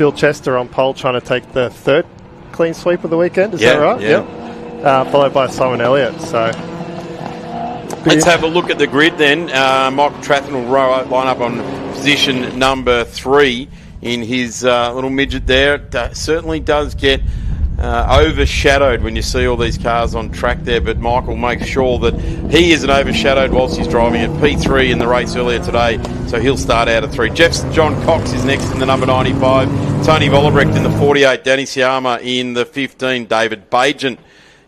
Phil Chester on pole trying to take the third clean sweep of the weekend. Is that right? Yeah. Followed by Simon Elliott. So let's have a look at the grid then. Michael Trathen will line up on position number 3 in his little midget there. It certainly does get overshadowed when you see all these cars on track there, but Michael makes sure that he isn't overshadowed whilst he's driving at P3 in the race earlier today, so he'll start out at 3. John Cox is next in the number 95, Tony Vollebrecht in the 48, Danny Siama in the 15, David Bajent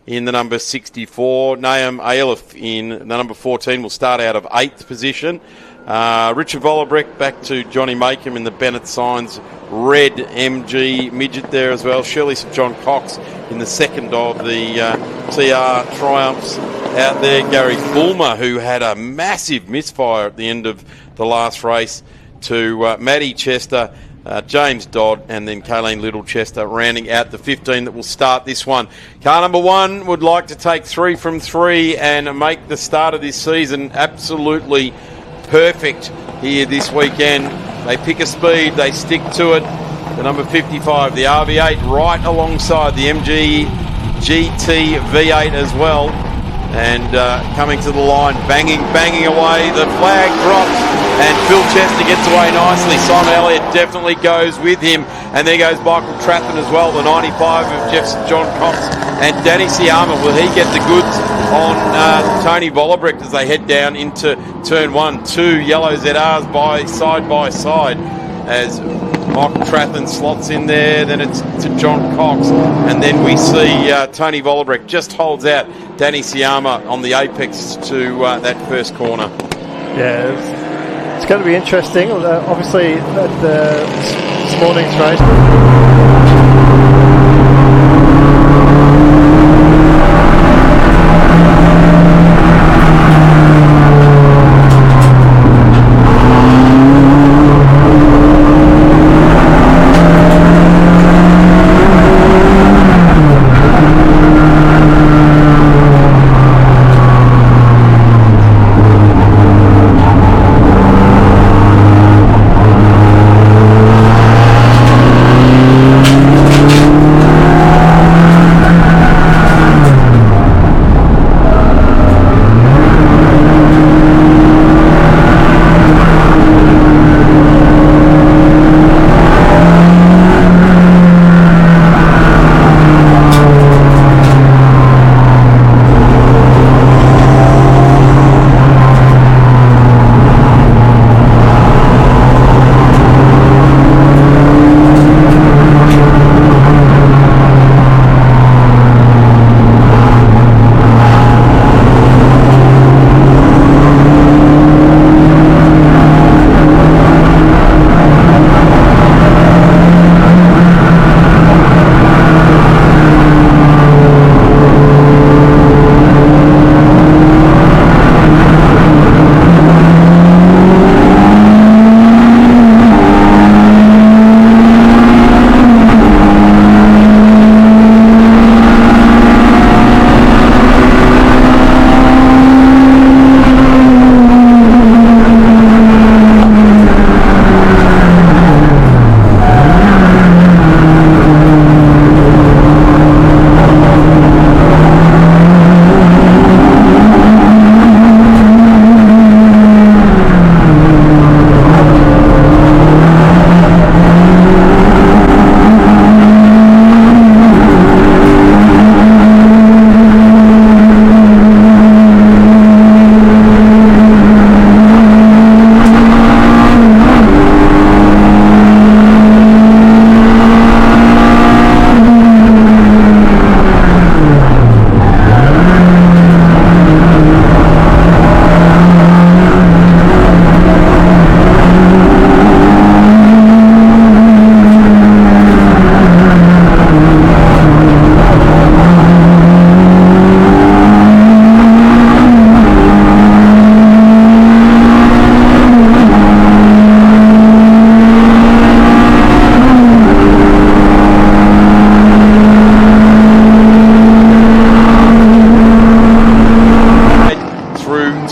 in the number 64, Naam Ailif in the number 14 will start out of 8th position. Richard Vollebrecht back to Johnny Makem in the Bennett Signs red MG midget there as well. Shirley St John Cox in the second of the TR Triumphs out there. Gary Fulmer, who had a massive misfire at the end of the last race, to Matty Chester, James Dodd, and then Kayleen Little-Chester rounding out the 15 that will start this one. Car number 1 would like to take 3 from 3 and make the start of this season absolutely perfect here this weekend. They pick a speed, they stick to it. The number 55, the RV8, right alongside the MG GT V8 as well. And coming to the line, banging away. The flag drops, and Phil Chester gets away nicely. Simon Elliott definitely goes with him. And there goes Michael Trathen as well, the 95 of John Cox. And Danny Siama, will he get the goods on Tony Vollebrecht as they head down into turn 1? 2 yellow ZRs side by side as Michael Trathen slots in there. Then it's to John Cox, and then we see Tony Vollebrecht just holds out Danny Siama on the apex to that first corner. Yeah, it's going to be interesting. Obviously, at this morning's race.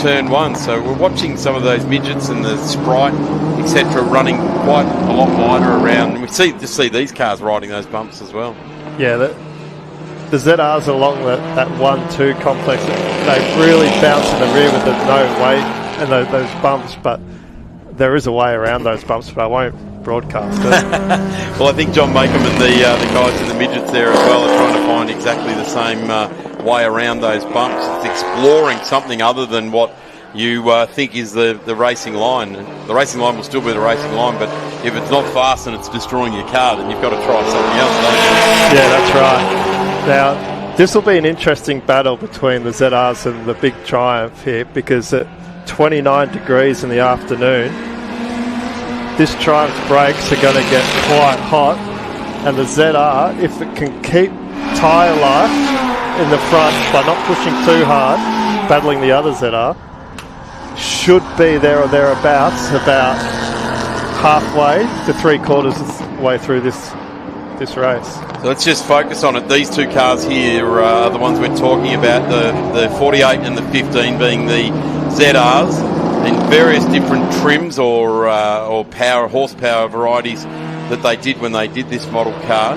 turn 1. So we're watching some of those midgets and the Sprite etc., running quite a lot wider around. And we just see these cars riding those bumps as well. Yeah, the ZRs along that 1-2 complex, they really bounce in the rear with the no weight and those bumps, but there is a way around those bumps, but I won't broadcast it. Well, I think John Makem and the guys in the midgets there as well are trying to find exactly the same way around those bumps. It's exploring something other than what you think is the racing line. The racing line will still be the racing line, but if it's not fast and it's destroying your car, then you've got to try something else, don't you? Yeah, that's right. Now, this will be an interesting battle between the ZRs and the big Triumph here, because at 29 degrees in the afternoon, this Triumph's brakes are going to get quite hot, and the ZR, if it can keep tyre life in the front by not pushing too hard, battling the other ZR, should be there or thereabouts, about halfway to 3/4 of the way through this race. So let's just focus on it. These two cars here are the ones we're talking about, the 48 and the 15 being the ZRs in various different trims or horsepower varieties that they did when they did this model car.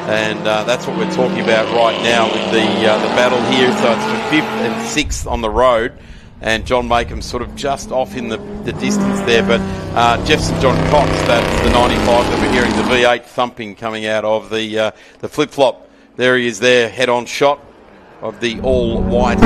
And that's what we're talking about right now with the battle here. So it's for 5th and 6th on the road. And John Makem's sort of just off in the distance there. But Jeff St John Cox, that's the 95 that we're hearing, the V8 thumping coming out of the flip-flop. There he is there, head-on shot of the all-white.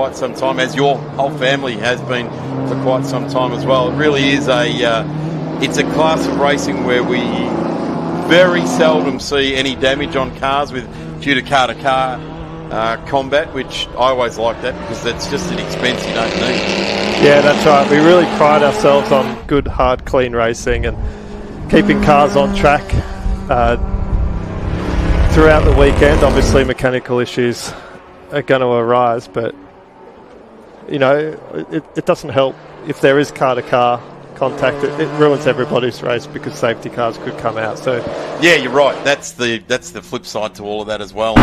quite some time, as your whole family has been for quite some time as well. It really is it's a class of racing where we very seldom see any damage on cars due to car-to-car combat, which I always like that because that's just an expense you don't need. Yeah, that's right. We really pride ourselves on good, hard, clean racing and keeping cars on track throughout the weekend. Obviously, mechanical issues are going to arise, but you know, it doesn't help if there is car-to-car contact. It ruins everybody's race because safety cars could come out. So yeah, you're right. That's the flip side to all of that as well.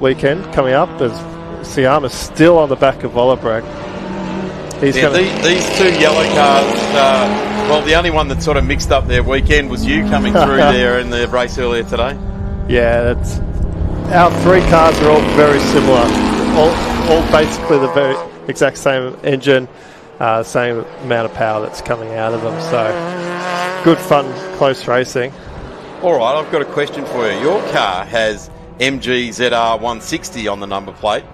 Weekend coming up as Siama's still on the back of Vollebrag. These two yellow cars, well, the only one that sort of mixed up their weekend was you coming through there in the race earlier today. Yeah, our three cars are all very similar, all basically the very exact same engine, same amount of power that's coming out of them. So good fun, close racing. All right, I've got a question for you. Your car has MGZR 160 on the number plate,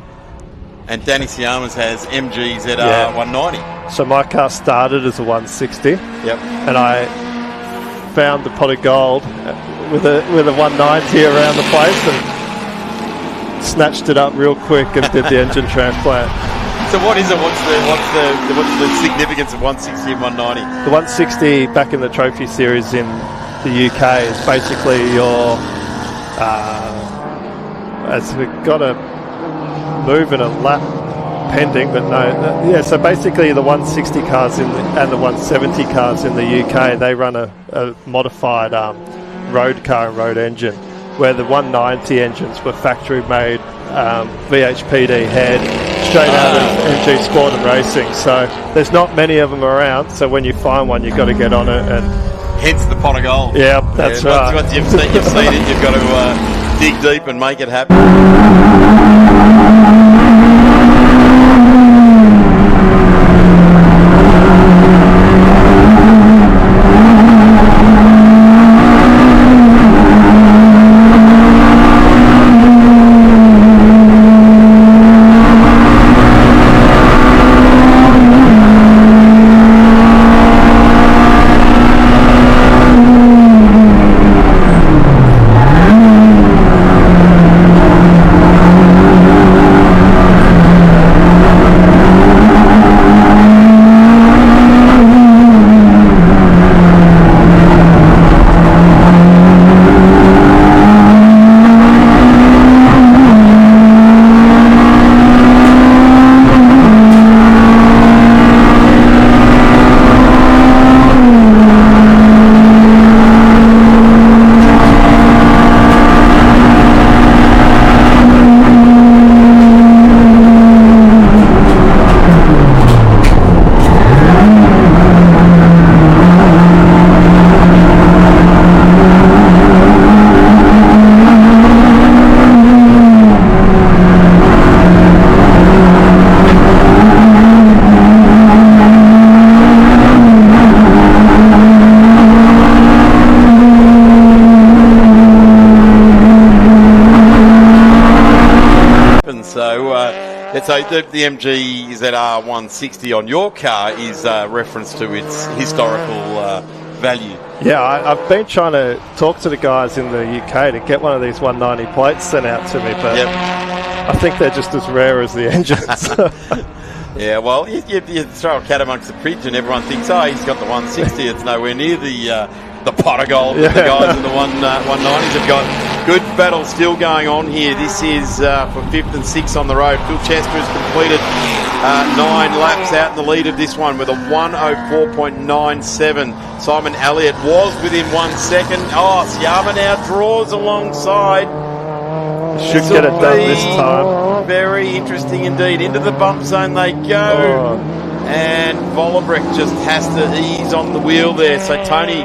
and Danny Siama's has MGZR 190. So my car started as a 160. Yep. And I found the pot of gold with a 190 around the place and snatched it up real quick and did the engine transplant. So what is it? What's the significance of 160 and 190? The 160 back in the Trophy Series in the UK is basically your as we've got a move and a lap pending, but no, so basically the 160 cars and the 170 cars in the UK, they run a modified road car and road engine, where the 190 engines were factory made VHPD head straight out of MG Sport and Racing. So there's not many of them around, so when you find one you've got to get on it, and hence the pot of gold. Yeah, that's right. Once you've seen it, you've got to dig deep and make it happen. So the MG ZR 160 on your car is reference to its historical value. Yeah, I've been trying to talk to the guys in the UK to get one of these 190 plates sent out to me, but I think they're just as rare as the engines. Yeah, well, you throw a cat amongst the pigeons and everyone thinks, oh, he's got the 160. It's nowhere near the pot of gold that the guys in the 190s have got. Good battle still going on here. This is for 5th and 6th on the road. Phil Chester has completed 9 laps out in the lead of this one with a 104.97. Simon Elliott was within 1 second. Oh, Siama now draws alongside. Should get it done this time. Very interesting indeed. Into the bump zone they go. And Vollebrek just has to ease on the wheel there. So Tony...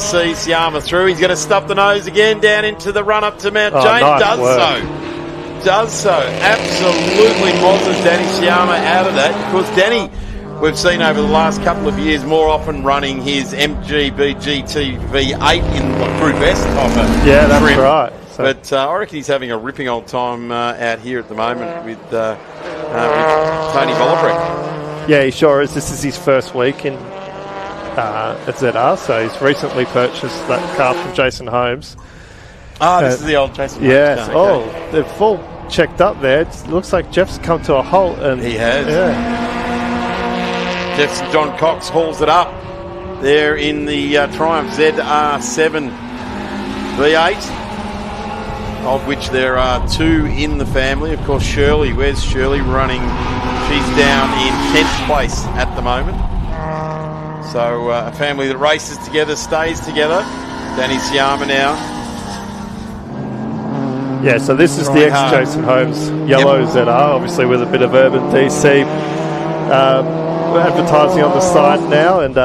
see Siama through. He's going to stuff the nose again down into the run up to Mount Jane. Does so. Absolutely mozzes Danny Siama out of that, because Danny, we've seen over the last couple of years more often running his MGB GT V8 in the Group S type of that's trim. right. So. But I reckon he's having a ripping old time out here at the moment with Tony Vollebrek. Yeah, he sure is. This is his first week in at ZR, so he's recently purchased that car from Jason Holmes. This is the old Jason Holmes. Yes. Okay. Oh, they're full checked up there. It looks like Jeff's come to a halt. And he has. Yeah. Jeff's John Cox hauls it up there in the Triumph ZR7 V8, of which there are 2 in the family. Of course, Shirley. Where's Shirley running? She's down in 10th place at the moment. So a family that races together stays together. Danny Siama now. Yeah, so this is the ex-Jason Holmes yellow ZR, obviously with a bit of Urban DC advertising on the side now, and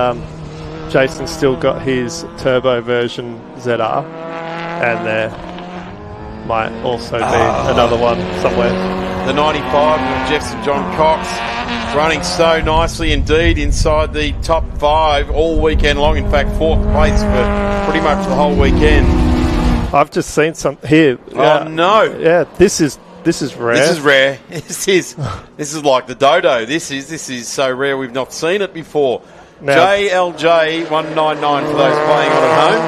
Jason's still got his turbo version ZR, and there might also be another one somewhere. The 95 of Jefferson John Cox running so nicely indeed inside the top 5 all weekend long. In fact, 4th place for pretty much the whole weekend. I've just seen some here. Oh no! Yeah, this is rare. This is rare. This is like the dodo. This is so rare we've not seen it before. Now, JLJ 199 for those playing on at home.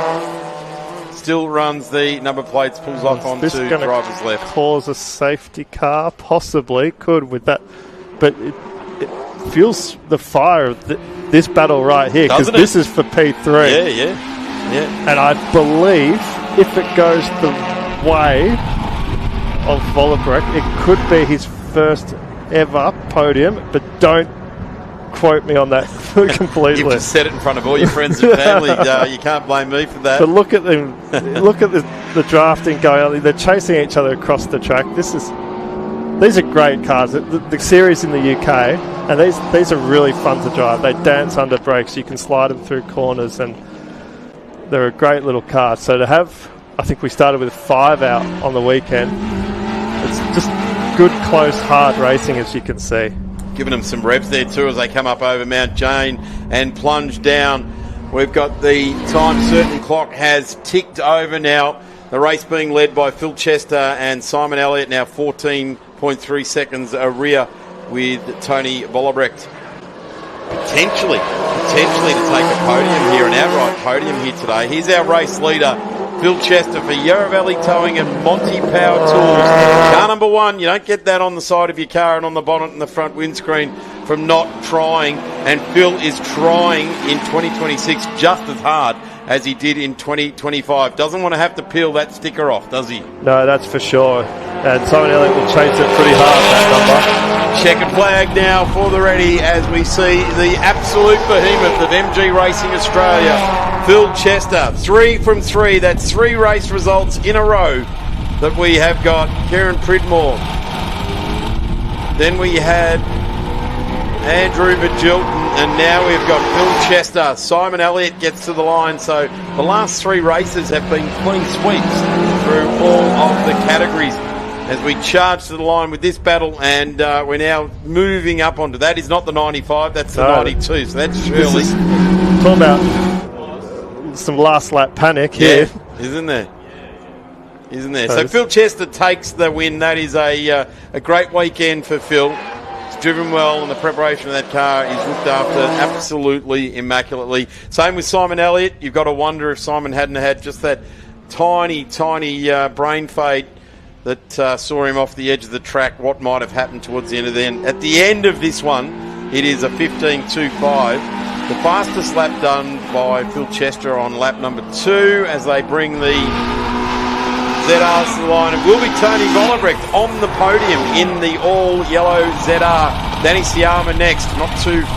Still runs the number plates, pulls off onto driver's left. Cause a safety car, possibly could with that, but it feels the fire of this battle right here, because this is for P3. Yeah. And I believe if it goes the way of Vollebrek, it could be his first ever podium, but don't quote me on that completely. You've just said it in front of all your friends and family. You can't blame me for that. But look at them. Look at the drafting going on. They're chasing each other across the track. These are great cars. The series in the UK, and these are really fun to drive. They dance under brakes. You can slide them through corners, and they're a great little car. So to have, I think we started with 5 out on the weekend. It's just good, close, hard racing, as you can see. Giving them some revs there too as they come up over Mount Jane and plunge down. We've got the time certain clock has ticked over now. The race being led by Phil Chester and Simon Elliott, now 14.3 seconds a rear with Tony Vollebrek. Potentially to take a podium here, an outright podium here today. Here's our race leader, Phil Chester for Yarra Valley Towing and Monty Power Tools. Car number 1, you don't get that on the side of your car and on the bonnet and the front windscreen from not trying. And Phil is trying in 2026 just as hard as he did in 2025. Doesn't want to have to peel that sticker off, does he? No, that's for sure. And Simon Elliott will chase it pretty hard, that number. Checkered flag now for the ready as we see the absolute behemoth of MG Racing Australia, Phil Chester. 3 from 3. That's 3 race results in a row that we have got. Kieran Pridmore. Then we had Andrew Magilton, and now we've got Phil Chester. Simon Elliott gets to the line, so the last 3 races have been clean sweeps through all of the categories as we charge to the line with this battle, and we're now moving up onto that. Is not the 95, that's the 92, so that's surely. Talk about some last lap panic here. Isn't there? Isn't there? So Phil Chester takes the win. That is a great weekend for Phil. Driven well, and the preparation of that car is looked after absolutely immaculately. Same with Simon Elliott. You've got to wonder if Simon hadn't had just that tiny brain fade that saw him off the edge of the track, what might have happened towards the end of the end. At the end of this one, it is a 15.25. The fastest lap done by Phil Chester on lap number 2 as they bring the ZRs to the line. It will be Tony Vollebrecht on the podium in the all-yellow ZR. Danny Siama next, not too far.